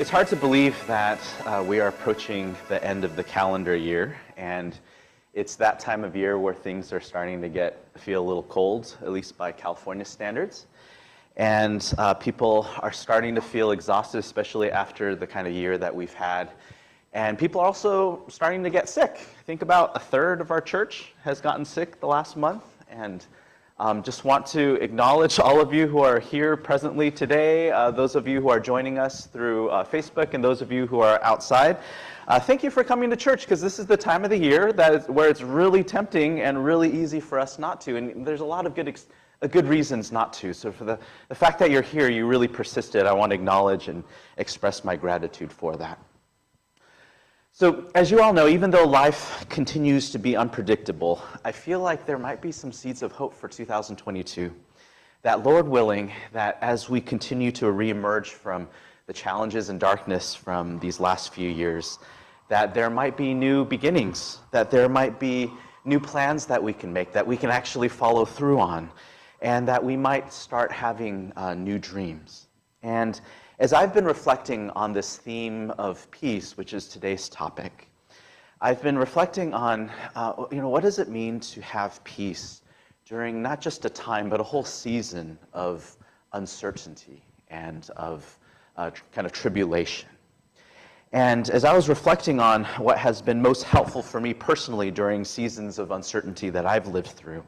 It's hard to believe that we are approaching the end of the calendar year, and it's that time of year where things are starting to feel a little cold, at least by California standards. And people are starting to feel exhausted, especially after the kind of year that we've had. And people are also starting to get sick. I think about a third of our church has gotten sick the last month, and just want to acknowledge all of you who are here presently today, those of you who are joining us through Facebook, and those of you who are outside. Thank you for coming to church, because this is the time of the year where it's really tempting and really easy for us not to, and there's a lot of good reasons not to. So for the fact that you're here, you really persisted, I want to acknowledge and express my gratitude for that. So, as you all know, even though life continues to be unpredictable, I feel like there might be some seeds of hope for 2022. That, Lord willing, that as we continue to reemerge from the challenges and darkness from these last few years, that there might be new beginnings, that there might be new plans that we can make, that we can actually follow through on, and that we might start having new dreams. And as I've been reflecting on this theme of peace, which is today's topic, I've been reflecting on, what does it mean to have peace during not just a time, but a whole season of uncertainty and of kind of tribulation. And as I was reflecting on what has been most helpful for me personally during seasons of uncertainty that I've lived through,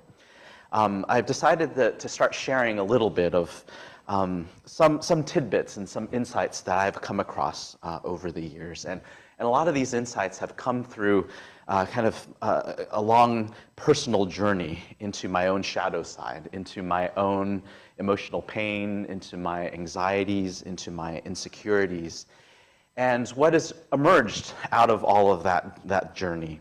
I've decided to start sharing a little bit of some tidbits and some insights that I've come across over the years. And a lot of these insights have come through a long personal journey into my own shadow side, into my own emotional pain, into my anxieties, into my insecurities. And what has emerged out of all of that journey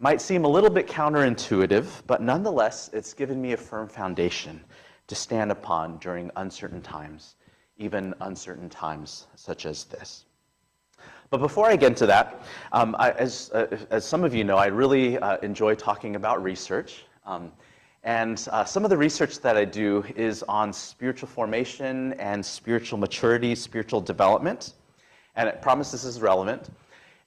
might seem a little bit counterintuitive, but nonetheless, it's given me a firm foundation to stand upon during uncertain times, even uncertain times such as this. But before I get into that, as some of you know, I really enjoy talking about research. And some of the research that I do is on spiritual formation and spiritual maturity, spiritual development. And I promise this is relevant.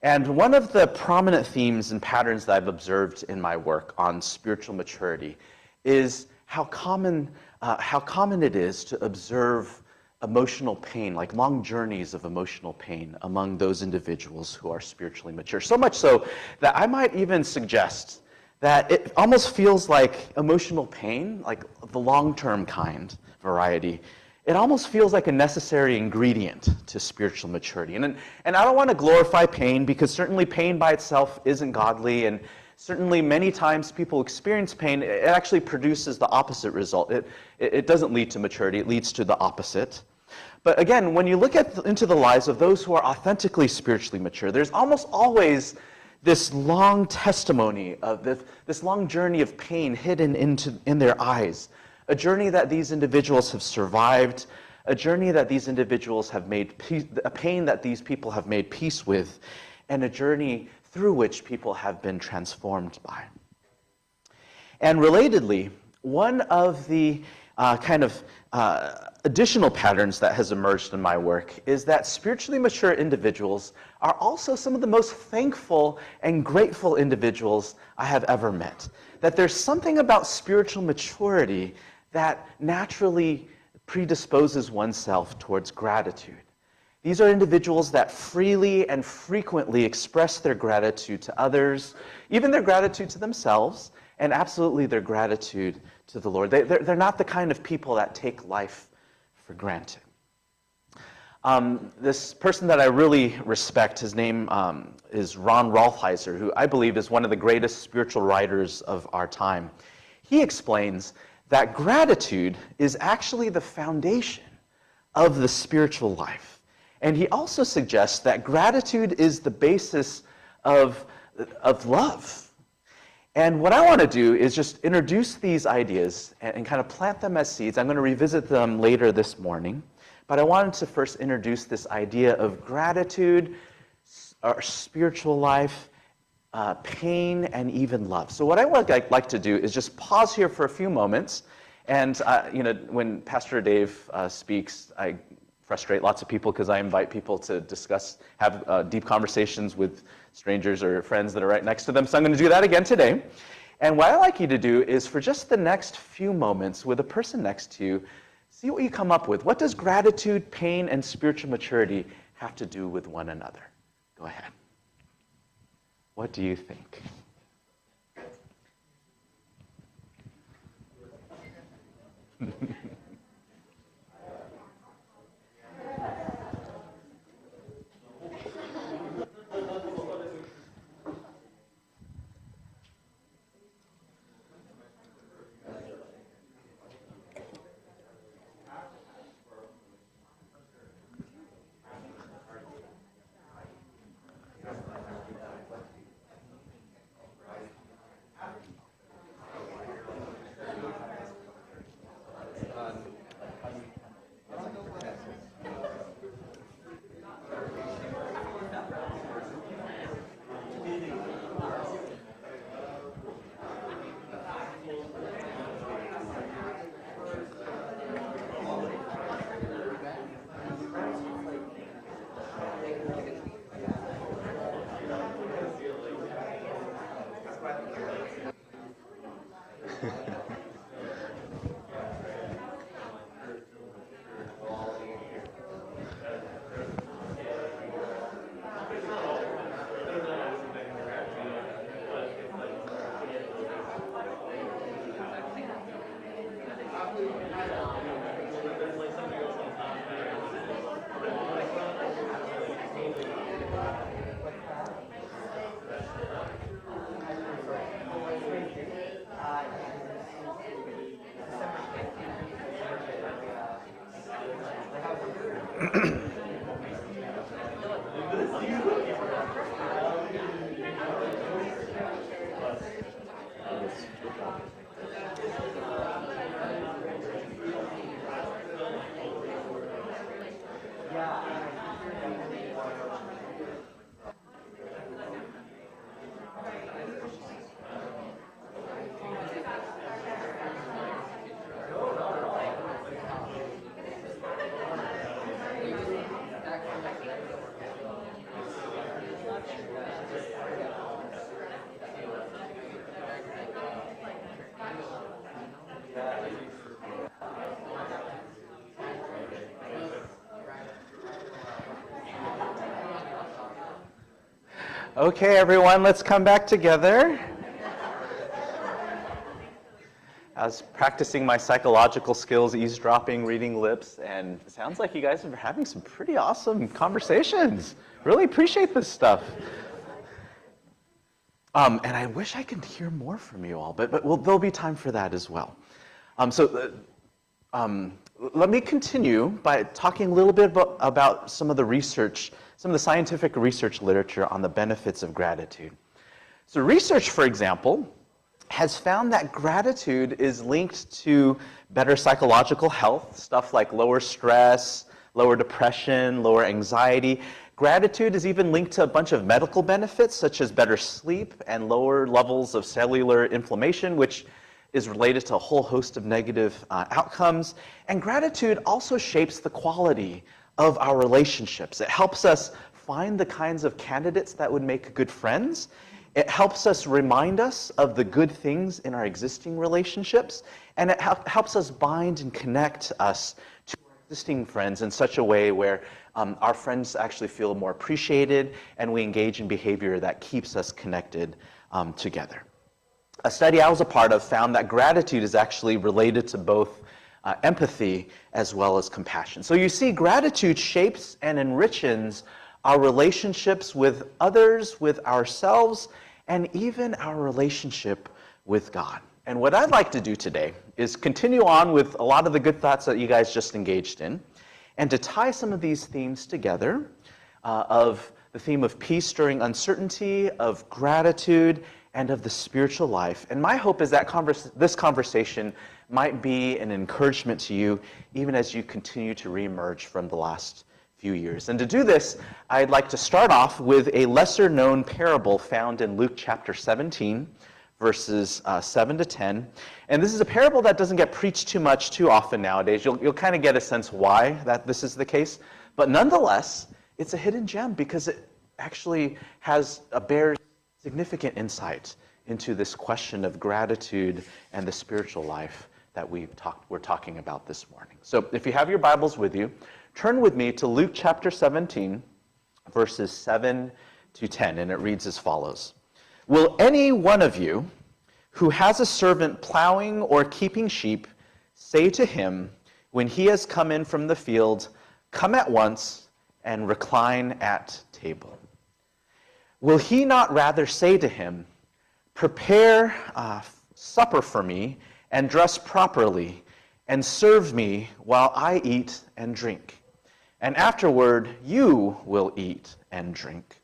And one of the prominent themes and patterns that I've observed in my work on spiritual maturity is how common it is to observe emotional pain, like long journeys of emotional pain among those individuals who are spiritually mature. So much so that I might even suggest that it almost feels like emotional pain, like the long-term kind variety, it almost feels like a necessary ingredient to spiritual maturity. And I don't want to glorify pain, because certainly pain by itself isn't godly, and certainly many times people experience pain, it actually produces the opposite result. It doesn't lead to maturity, it leads to the opposite. But again, when you look into the lives of those who are authentically spiritually mature, there's almost always this long testimony of this long journey of pain hidden in their eyes. A journey that these individuals have survived, a journey that these individuals have made peace, a pain that these people have made peace with, and a journey through which people have been transformed by. And relatedly, one of the additional patterns that has emerged in my work is that spiritually mature individuals are also some of the most thankful and grateful individuals I have ever met. That there's something about spiritual maturity that naturally predisposes oneself towards gratitude. These are individuals that freely and frequently express their gratitude to others, even their gratitude to themselves, and absolutely their gratitude to the Lord. They're not the kind of people that take life for granted. This person that I really respect, his name is Ron Rolfheiser, who I believe is one of the greatest spiritual writers of our time. He explains that gratitude is actually the foundation of the spiritual life. And he also suggests that gratitude is the basis of love. And what I want to do is just introduce these ideas and kind of plant them as seeds. I'm going to revisit them later this morning. But I wanted to first introduce this idea of gratitude, our spiritual life, pain, and even love. So what I would like to do is just pause here for a few moments. And when Pastor Dave speaks, I frustrate lots of people because I invite people to discuss, have deep conversations with strangers or friends that are right next to them. So I'm going to do that again today. And what I'd like you to do is for just the next few moments with a person next to you, see what you come up with. What does gratitude, pain, and spiritual maturity have to do with one another? Go ahead. What do you think? Okay, everyone, let's come back together. I was practicing my psychological skills, eavesdropping, reading lips, and it sounds like you guys are having some pretty awesome conversations. Really appreciate this stuff. And I wish I could hear more from you all, but there'll be time for that as well. Let me continue by talking a little bit about some of the research, some of the scientific research literature on the benefits of gratitude. So research, for example, has found that gratitude is linked to better psychological health, stuff like lower stress, lower depression, lower anxiety. Gratitude is even linked to a bunch of medical benefits, such as better sleep and lower levels of cellular inflammation, which is related to a whole host of negative outcomes. And gratitude also shapes the quality of our relationships. It helps us find the kinds of candidates that would make good friends. It helps us remind us of the good things in our existing relationships. And it helps us bind and connect us to our existing friends in such a way where our friends actually feel more appreciated and we engage in behavior that keeps us connected together. A study I was a part of found that gratitude is actually related to both empathy as well as compassion. So you see, gratitude shapes and enriches our relationships with others, with ourselves, and even our relationship with God. And what I'd like to do today is continue on with a lot of the good thoughts that you guys just engaged in, and to tie some of these themes together of the theme of peace during uncertainty, of gratitude, and of the spiritual life. And my hope is that this conversation might be an encouragement to you even as you continue to reemerge from the last few years. And to do this, I'd like to start off with a lesser-known parable found in Luke chapter 17, verses 7 to 10. And this is a parable that doesn't get preached too often nowadays. You'll kind of get a sense why that this is the case. But nonetheless, it's a hidden gem because it actually bears significant insight into this question of gratitude and the spiritual life that we're talking about this morning. So if you have your Bibles with you, turn with me to Luke chapter 17, verses 7 to 10, and it reads as follows. Will any one of you who has a servant plowing or keeping sheep say to him, when he has come in from the field, come at once and recline at table? Will he not rather say to him, prepare supper for me and dress properly and serve me while I eat and drink? And afterward you will eat and drink.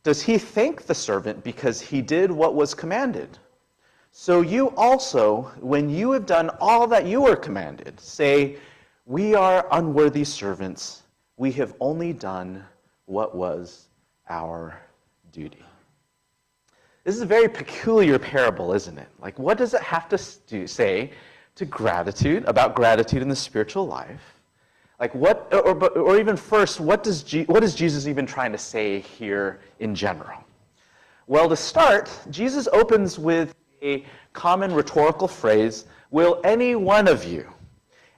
Does he thank the servant because he did what was commanded? So you also, when you have done all that you were commanded, say, we are unworthy servants. We have only done what was our duty. This is a very peculiar parable, isn't it? Like, what does it have to say to gratitude, about gratitude in the spiritual life? Like, what, or even first, what is Jesus even trying to say here in general? Well, to start, Jesus opens with a common rhetorical phrase, will any one of you?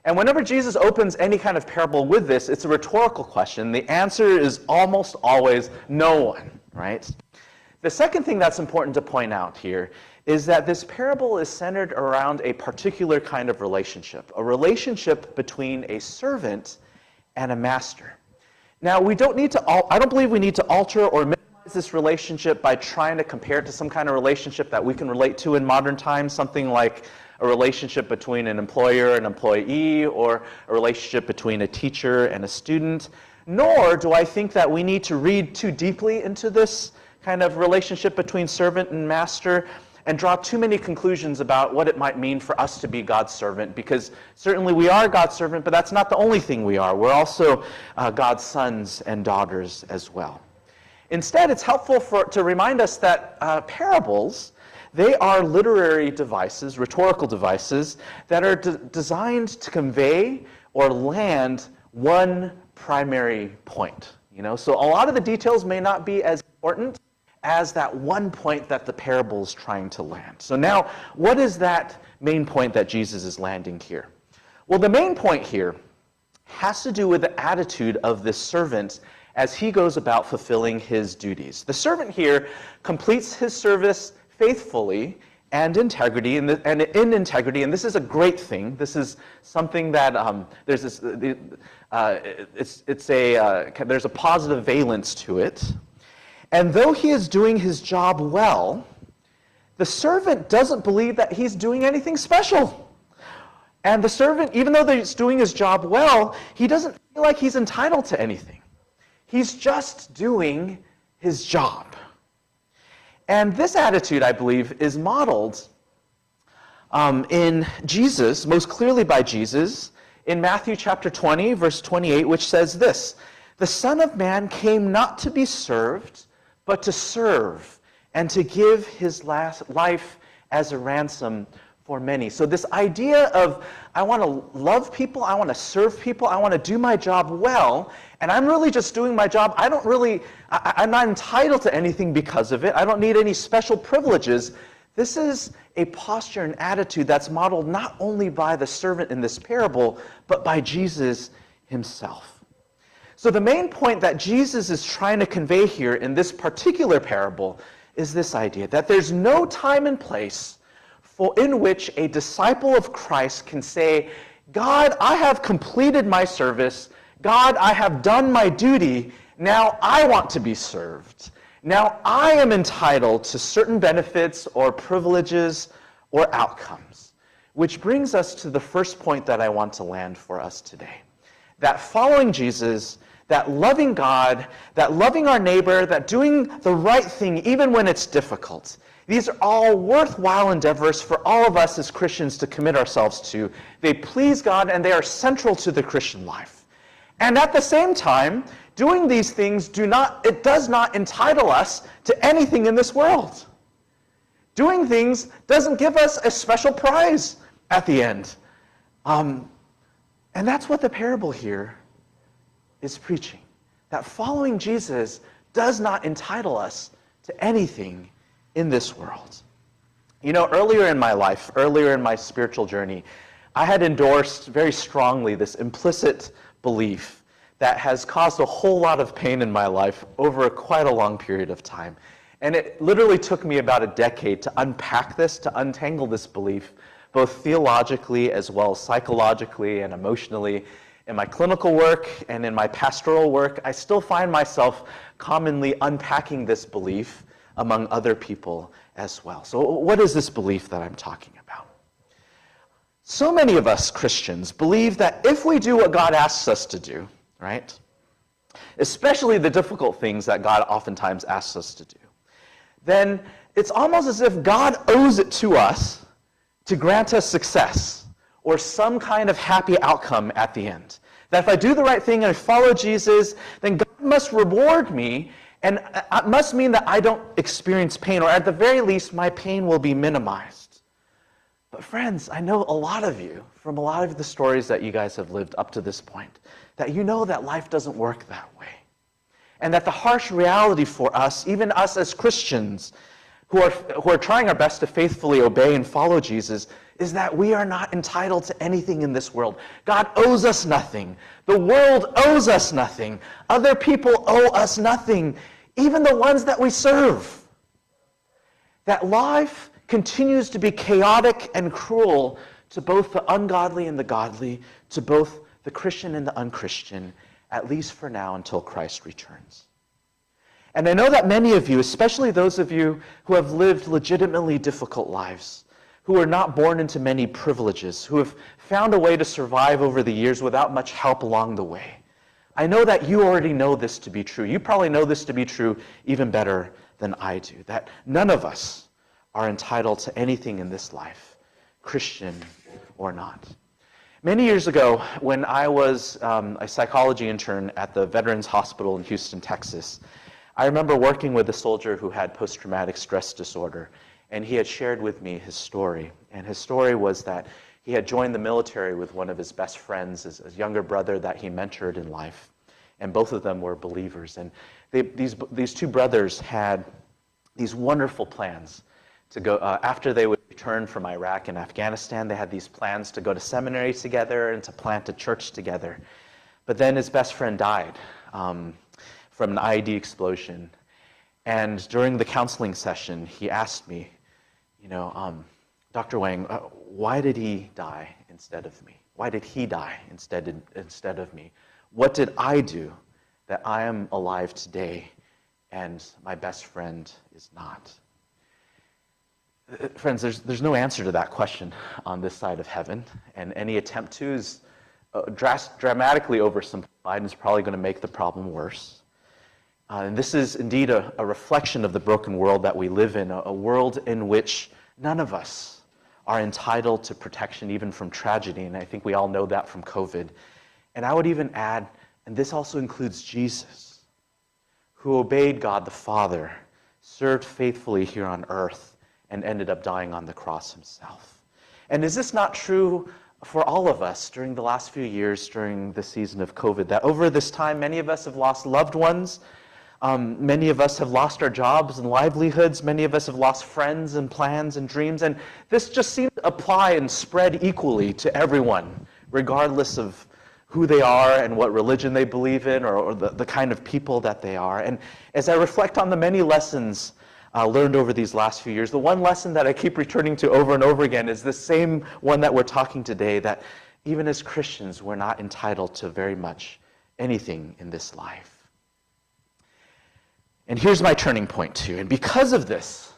And whenever Jesus opens any kind of parable with this, it's a rhetorical question. The answer is almost always no one, right? The second thing that's important to point out here is that this parable is centered around a particular kind of relationship, a relationship between a servant and a master. Now, I don't believe we need to alter or minimize this relationship by trying to compare it to some kind of relationship that we can relate to in modern times, something like a relationship between an employer and employee, or a relationship between a teacher and a student. Nor do I think that we need to read too deeply into this kind of relationship between servant and master and draw too many conclusions about what it might mean for us to be God's servant, because certainly we are God's servant, but that's not the only thing we are. We're also God's sons and daughters as well. Instead, it's helpful to remind us that parables, they are literary devices, rhetorical devices, that are designed to convey or land one primary point. So a lot of the details may not be as important as that one point that the parable is trying to land. So now, what is that main point that Jesus is landing here? Well, the main point here has to do with the attitude of this servant as he goes about fulfilling his duties. The servant here completes his service faithfully and integrity, and in integrity, and this is a great thing. This is something that there's a positive valence to it. And though he is doing his job well, the servant doesn't believe that he's doing anything special. And the servant, even though he's doing his job well, he doesn't feel like he's entitled to anything. He's just doing his job. And this attitude, I believe, is modeled in Jesus, most clearly by Jesus, in Matthew chapter 20, verse 28, which says this, the Son of Man came not to be served, but to serve and to give his life as a ransom for many. So this idea of, I want to love people, I want to serve people, I want to do my job well, and I'm really just doing my job. I'm not entitled to anything because of it. I don't need any special privileges. This is a posture and attitude that's modeled not only by the servant in this parable, but by Jesus himself. So the main point that Jesus is trying to convey here in this particular parable is this idea that there's no time and place in which a disciple of Christ can say, God, I have completed my service. God, I have done my duty. Now I want to be served. Now I am entitled to certain benefits or privileges or outcomes. Which brings us to the first point that I want to land for us today. That following Jesus, that loving God, that loving our neighbor, that doing the right thing even when it's difficult, these are all worthwhile endeavors for all of us as Christians to commit ourselves to. They please God and they are central to the Christian life. And at the same time, doing these things does not entitle us to anything in this world. Doing things doesn't give us a special prize at the end. And that's what the parable here is preaching. That following Jesus does not entitle us to anything in this world. You know, earlier in my life, earlier in my spiritual journey, I had endorsed very strongly this implicit belief that has caused a whole lot of pain in my life over quite a long period of time. And it literally took me about a decade to unpack this, to untangle this belief, both theologically as well as psychologically and emotionally. In my clinical work and in my pastoral work, I still find myself commonly unpacking this belief among other people as well. So what is this belief that I'm talking about? So many of us Christians believe that if we do what God asks us to do, right, especially the difficult things that God oftentimes asks us to do, then it's almost as if God owes it to us to grant us success or some kind of happy outcome at the end. That if I do the right thing and I follow Jesus, then God must reward me, and it must mean that I don't experience pain, or at the very least, my pain will be minimized. But friends, I know a lot of you, from a lot of the stories that you guys have lived up to this point, that you know that life doesn't work that way. And that the harsh reality for us, even us as Christians, who are trying our best to faithfully obey and follow Jesus, is that we are not entitled to anything in this world. God owes us nothing. The world owes us nothing. Other people owe us nothing, even the ones that we serve. That life continues to be chaotic and cruel to both the ungodly and the godly, to both the Christian and the unchristian, at least for now until Christ returns. And I know that many of you, especially those of you who have lived legitimately difficult lives, who are not born into many privileges, who have found a way to survive over the years without much help along the way, I know that you already know this to be true. You probably know this to be true even better than I do, that none of us are entitled to anything in this life, Christian or not. Many years ago, when I was a psychology intern at the Veterans Hospital in Houston, Texas, I remember working with a soldier who had post-traumatic stress disorder, and he had shared with me his story. And his story was that he had joined the military with one of his best friends, his younger brother that he mentored in life, and both of them were believers. And these two brothers had these wonderful plans to go, after they would return from Iraq and Afghanistan, they had these plans to go to seminary together and to plant a church together. But then his best friend died from an IED explosion. And during the counseling session, he asked me, Dr. Wang, why did he die instead of me? Why did he die instead of me? What did I do that I am alive today and my best friend is not? Friends, there's no answer to that question on this side of heaven, and any attempt to is dramatically oversimplified and is probably going to make the problem worse. And this is indeed a reflection of the broken world that we live in, a world in which none of us are entitled to protection even from tragedy, and I think we all know that from COVID. And I would even add, and this also includes Jesus, who obeyed God the Father, served faithfully here on earth, and ended up dying on the cross himself. And is this not true for all of us during the last few years, during the season of COVID, that over this time, many of us have lost loved ones, many of us have lost our jobs and livelihoods, many of us have lost friends and plans and dreams, and this just seems to apply and spread equally to everyone, regardless of who they are and what religion they believe in, or the kind of people that they are. And as I reflect on the many lessons learned over these last few years, the one lesson that I keep returning to over and over again is the same one that we're talking today, that even as Christians, we're not entitled to very much anything in this life. And here's my turning point too. And because of this,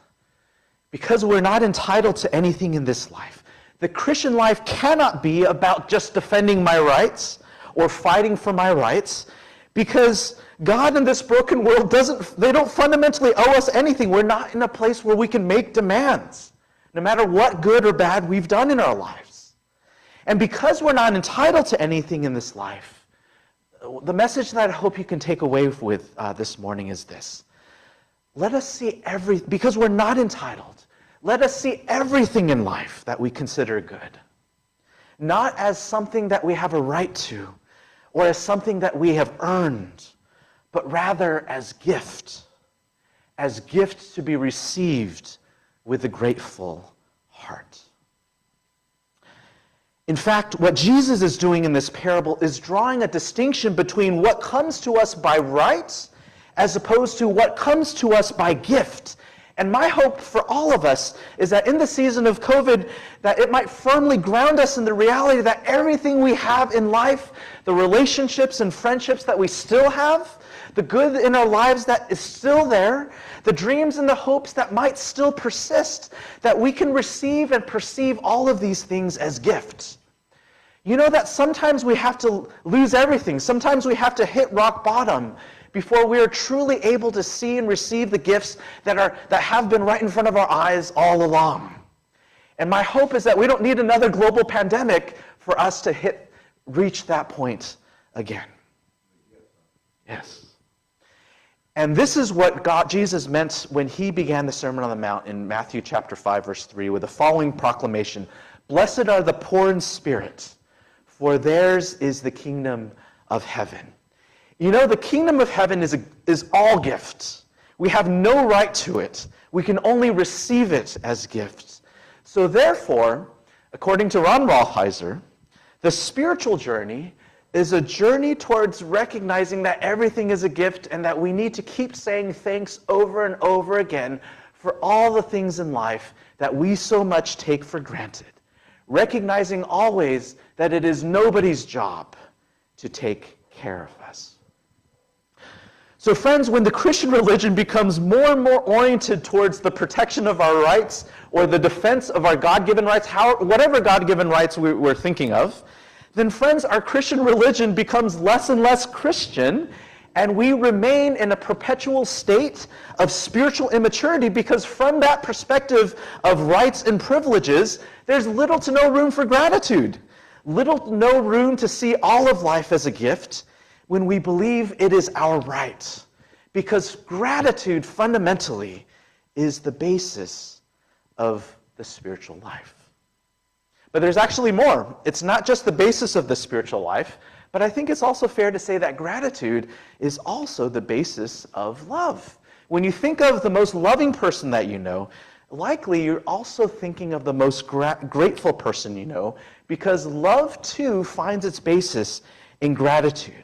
because we're not entitled to anything in this life, the Christian life cannot be about just defending my rights or fighting for my rights, because God in this broken world they don't fundamentally owe us anything. We're not in a place where we can make demands, no matter what good or bad we've done in our lives. And because we're not entitled to anything in this life, the message that I hope you can take away with this morning is this. Let us see because we're not entitled, Let us see everything in life that we consider good, not as something that we have a right to or as something that we have earned, but rather as gifts to be received with a grateful heart. In fact, what Jesus is doing in this parable is drawing a distinction between what comes to us by right as opposed to what comes to us by gift. And my hope for all of us is that in the season of COVID, that it might firmly ground us in the reality that everything we have in life, the relationships and friendships that we still have, the good in our lives that is still there, the dreams and the hopes that might still persist, that we can receive and perceive all of these things as gifts. You know that sometimes we have to lose everything. Sometimes we have to hit rock bottom before we are truly able to see and receive the gifts that have been right in front of our eyes all along. And my hope is that we don't need another global pandemic for us to reach that point again. Yes. And this is what Jesus meant when he began the Sermon on the Mount in Matthew chapter 5, verse 3, with the following proclamation: "Blessed are the poor in spirit, for theirs is the kingdom of heaven." You know, the kingdom of heaven is all gifts. We have no right to it. We can only receive it as gifts. So therefore, according to Ron Rolheiser, the spiritual journey is a journey towards recognizing that everything is a gift and that we need to keep saying thanks over and over again for all the things in life that we so much take for granted. Recognizing always that it is nobody's job to take care of us. So friends, when the Christian religion becomes more and more oriented towards the protection of our rights or the defense of our God-given rights, whatever God-given rights we're thinking of, then friends, our Christian religion becomes less and less Christian, and we remain in a perpetual state of spiritual immaturity, because from that perspective of rights and privileges, there's little to no room for gratitude, little to no room to see all of life as a gift when we believe it is our right. Because gratitude fundamentally is the basis of the spiritual life. But there's actually more. It's not just the basis of the spiritual life, but I think it's also fair to say that gratitude is also the basis of love. When you think of the most loving person that you know, likely you're also thinking of the most grateful person you know, because love too finds its basis in gratitude.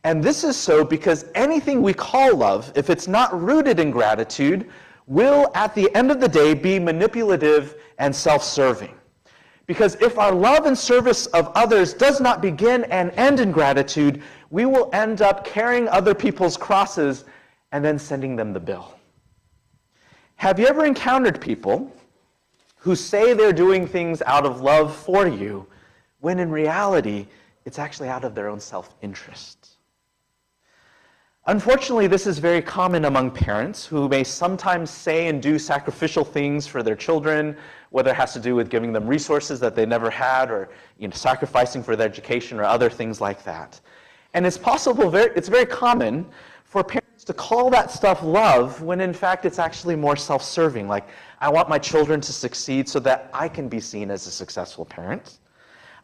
And this is so because anything we call love, if it's not rooted in gratitude, will at the end of the day be manipulative and self-serving. Because if our love and service of others does not begin and end in gratitude, we will end up carrying other people's crosses and then sending them the bill. Have you ever encountered people who say they're doing things out of love for you, when in reality, it's actually out of their own self-interest? Unfortunately, this is very common among parents who may sometimes say and do sacrificial things for their children, whether it has to do with giving them resources that they never had, or sacrificing for their education or other things like that. And it's very common for parents to call that stuff love when in fact it's actually more self-serving. Like, I want my children to succeed so that I can be seen as a successful parent.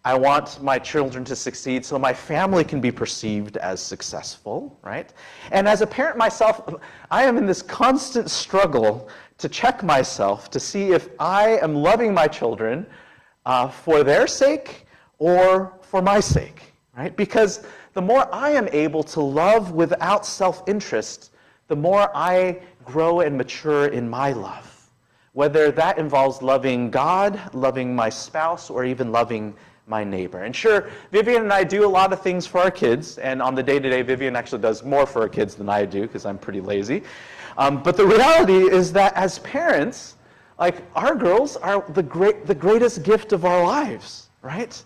I want my children to succeed so my family can be perceived as successful, right? And as a parent myself, I am in this constant struggle to check myself to see if I am loving my children for their sake or for my sake, right? Because the more I am able to love without self-interest, the more I grow and mature in my love. Whether that involves loving God, loving my spouse, or even loving my neighbor. And sure, Vivian and I do a lot of things for our kids, and on the day-to-day, Vivian actually does more for our kids than I do, because I'm pretty lazy. But the reality is that as parents, like, our girls are the greatest gift of our lives, right?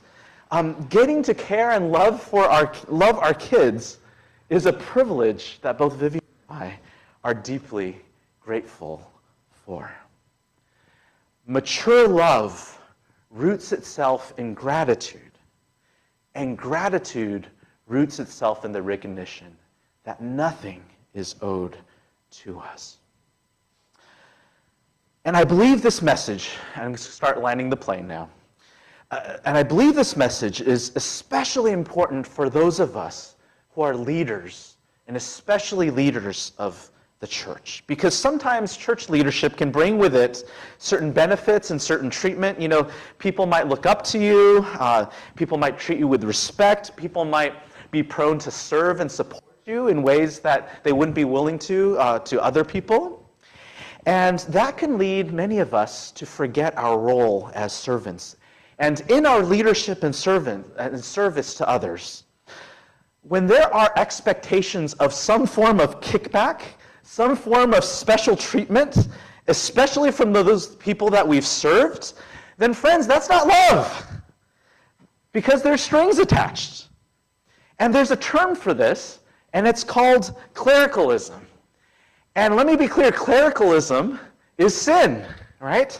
Getting to care and love our kids is a privilege that both Vivian and I are deeply grateful for. Mature love roots itself in gratitude, and gratitude roots itself in the recognition that nothing is owed to us. And I believe this message, I'm going to start landing the plane now, and I believe this message is especially important for those of us who are leaders, and especially leaders of the church. Because sometimes church leadership can bring with it certain benefits and certain treatment. You know, people might look up to you, people might treat you with respect, people might be prone to serve and support you in ways that they wouldn't be willing to other people. And that can lead many of us to forget our role as servants. And in our leadership and service to others, when there are expectations of some form of kickback, some form of special treatment, especially from those people that we've served, then friends, that's not love. Because there's strings attached. And there's a term for this, and it's called clericalism. And let me be clear, clericalism is sin, right?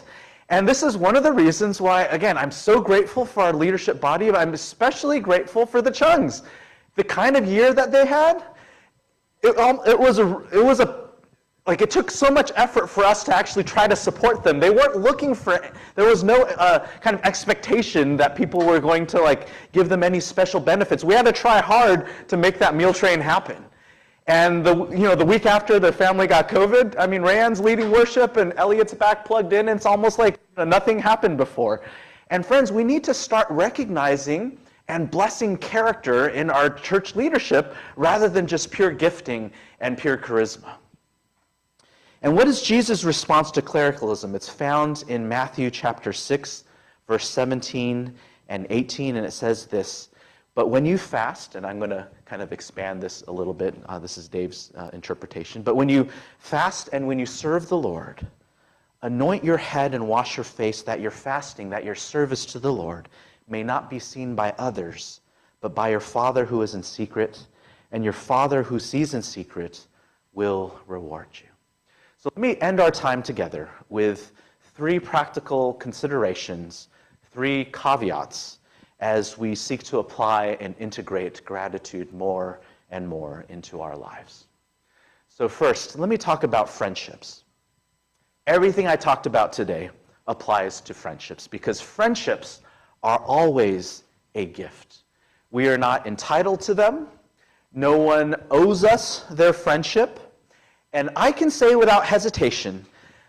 And this is one of the reasons why, again, I'm so grateful for our leadership body, but I'm especially grateful for the Chungs. The kind of year that they had, it took so much effort for us to actually try to support them. They weren't looking for, there was no kind of expectation that people were going to give them any special benefits. We had to try hard to make that meal train happen. And the week after their family got COVID, I mean, Rand's leading worship and Elliot's back plugged in, and it's almost like nothing happened before. And friends, we need to start recognizing and blessing character in our church leadership rather than just pure gifting and pure charisma. And what is Jesus' response to clericalism? It's found in Matthew chapter 6, verse 17 and 18, and it says this: "But when you fast," and I'm going to kind of expand this a little bit, this is Dave's interpretation, "but when you fast and when you serve the Lord, anoint your head and wash your face, that your fasting, that your service to the Lord may not be seen by others, but by your Father who is in secret, and your Father who sees in secret will reward you." So let me end our time together with 3 practical considerations, 3 caveats, as we seek to apply and integrate gratitude more and more into our lives. So first, let me talk about friendships. Everything I talked about today applies to friendships, because friendships are always a gift. We are not entitled to them. No one owes us their friendship. And I can say without hesitation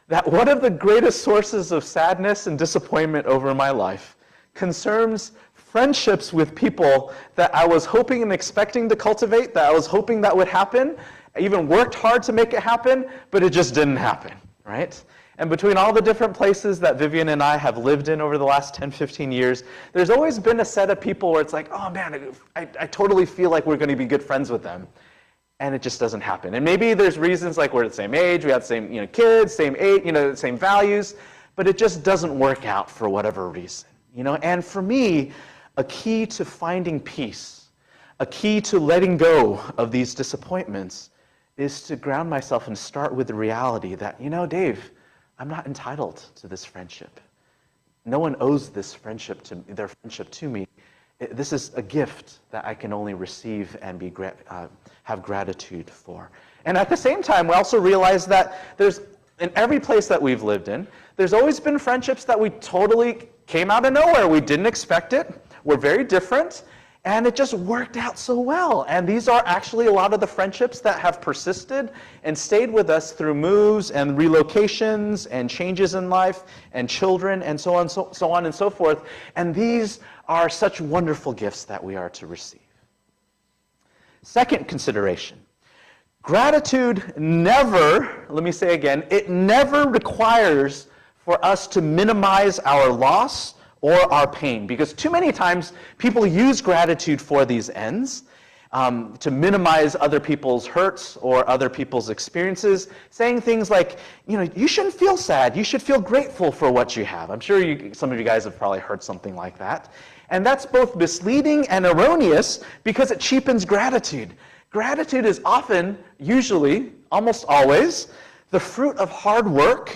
that one of the greatest sources of sadness and disappointment over my life concerns friendships with people that I was hoping and expecting to cultivate, that I was hoping that would happen. I even worked hard to make it happen, but it just didn't happen, right? And between all the different places that Vivian and I have lived in over the last 10, 15 years, there's always been a set of people where it's like, oh man, I totally feel like we're going to be good friends with them. And it just doesn't happen. And maybe there's reasons like we're the same age, we have the same kids, same age, same values, but it just doesn't work out for whatever reason. And for me, a key to finding peace, a key to letting go of these disappointments is to ground myself and start with the reality that, Dave, I'm not entitled to this friendship. No one owes their friendship to me. This is a gift that I can only receive and have gratitude for. And at the same time, we also realize that in every place that we've lived in, there's always been friendships that we totally came out of nowhere. We didn't expect it. We're very different. And it just worked out so well. And these are actually a lot of the friendships that have persisted and stayed with us through moves and relocations and changes in life and children and so on and so forth. And these are such wonderful gifts that we are to receive. Second consideration. Gratitude never, let me say again, it never requires for us to minimize our loss or our pain, because too many times people use gratitude for these ends, to minimize other people's hurts or other people's experiences, saying things like, you shouldn't feel sad, you should feel grateful for what you have. I'm sure some of you guys have probably heard something like that. And that's both misleading and erroneous because it cheapens gratitude. Gratitude is often, usually, almost always, the fruit of hard work,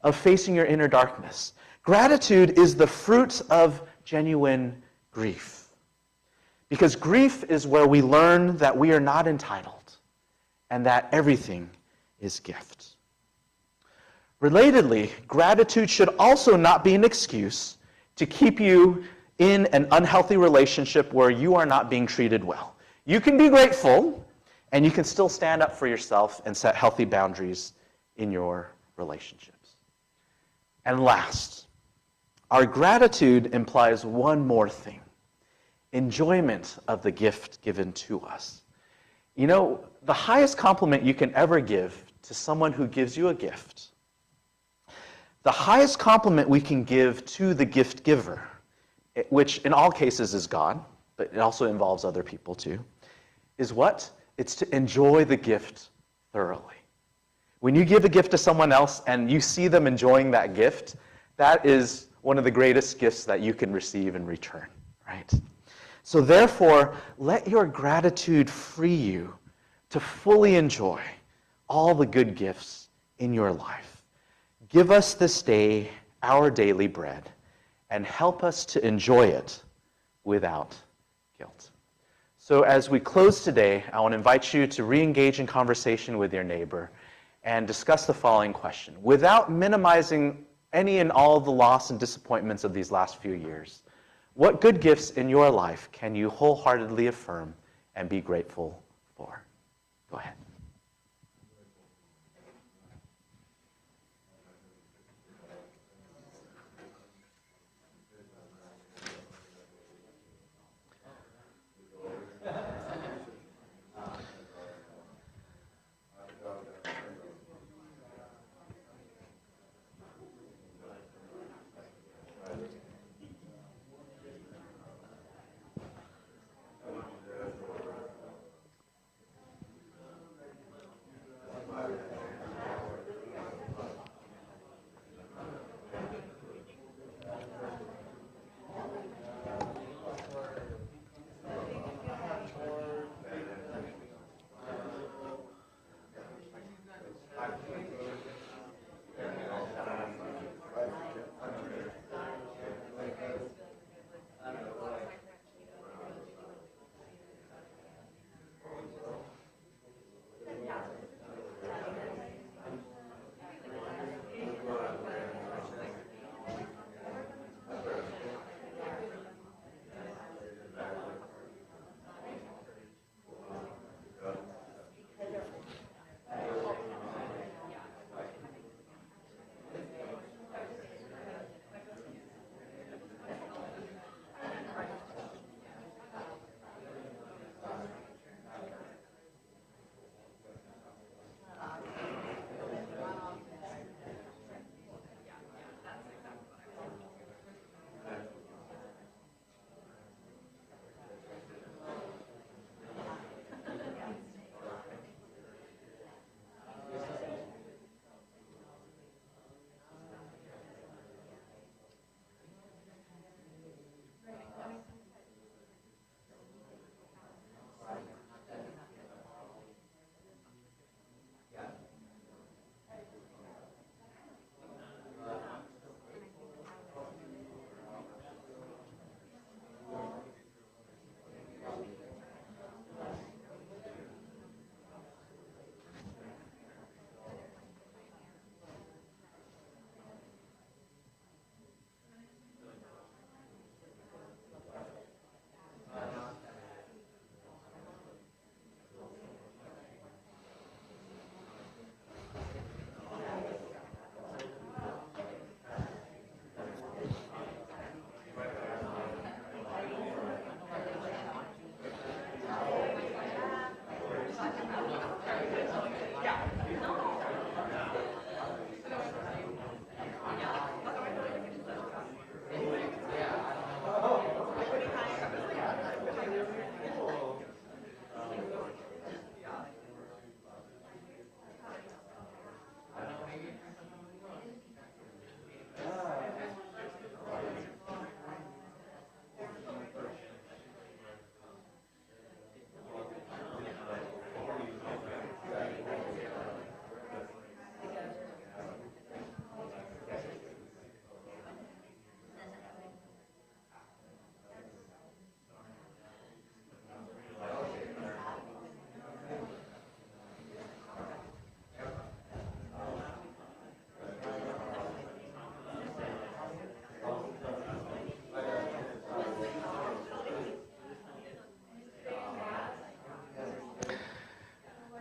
of facing your inner darkness. Gratitude is the fruit of genuine grief. Because grief is where we learn that we are not entitled and that everything is gift. Relatedly, gratitude should also not be an excuse to keep you in an unhealthy relationship where you are not being treated well. You can be grateful, and you can still stand up for yourself and set healthy boundaries in your relationships. And last, our gratitude implies one more thing: enjoyment of the gift given to us. You know, the highest compliment you can ever give to someone who gives you a gift, the highest compliment we can give to the gift giver, which in all cases is God, but it also involves other people too, is what? It's to enjoy the gift thoroughly. When you give a gift to someone else and you see them enjoying that gift, that is one of the greatest gifts that you can receive in return, right? So therefore, let your gratitude free you to fully enjoy all the good gifts in your life. Give us this day our daily bread, and help us to enjoy it without guilt. So as we close today, I want to invite you to re-engage in conversation with your neighbor and discuss the following question. Without minimizing any and all of the loss and disappointments of these last few years, what good gifts in your life can you wholeheartedly affirm and be grateful for? Go ahead.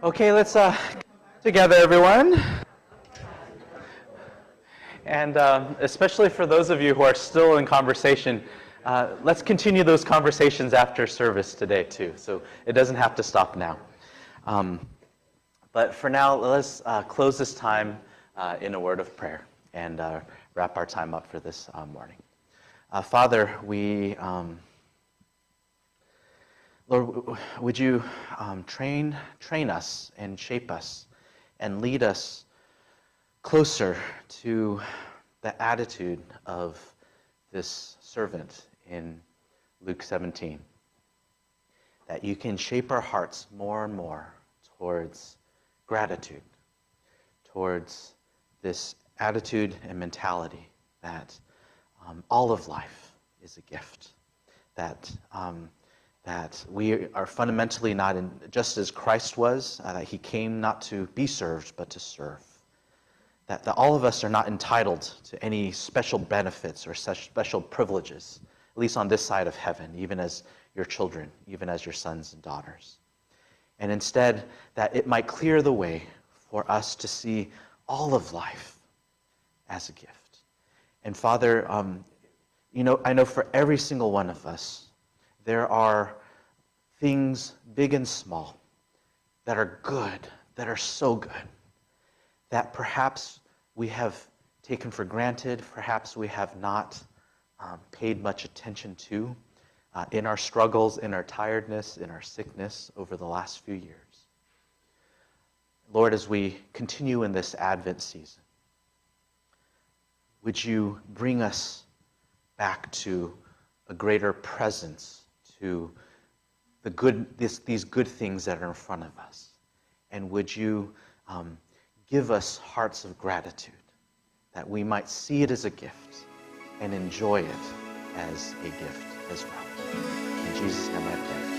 Okay, let's together, everyone. And especially for those of you who are still in conversation, let's continue those conversations after service today, too. So it doesn't have to stop now. But for now, let's close this time in a word of prayer and wrap our time up for this morning. Father, Lord, would you train us and shape us and lead us closer to the attitude of this servant in Luke 17, that you can shape our hearts more and more towards gratitude, towards this attitude and mentality that all of life is a gift, that we are fundamentally not just as Christ was, that he came not to be served, but to serve. That all of us are not entitled to any special benefits or such special privileges, at least on this side of heaven, even as your children, even as your sons and daughters. And instead, that it might clear the way for us to see all of life as a gift. And Father, I know for every single one of us, there are things big and small that are good, that are so good, that perhaps we have taken for granted, perhaps we have not paid much attention to in our struggles, in our tiredness, in our sickness over the last few years. Lord, as we continue in this Advent season, would you bring us back to a greater presence, to these good things that are in front of us? And would you give us hearts of gratitude, that we might see it as a gift and enjoy it as a gift as well. In Jesus' name I pray.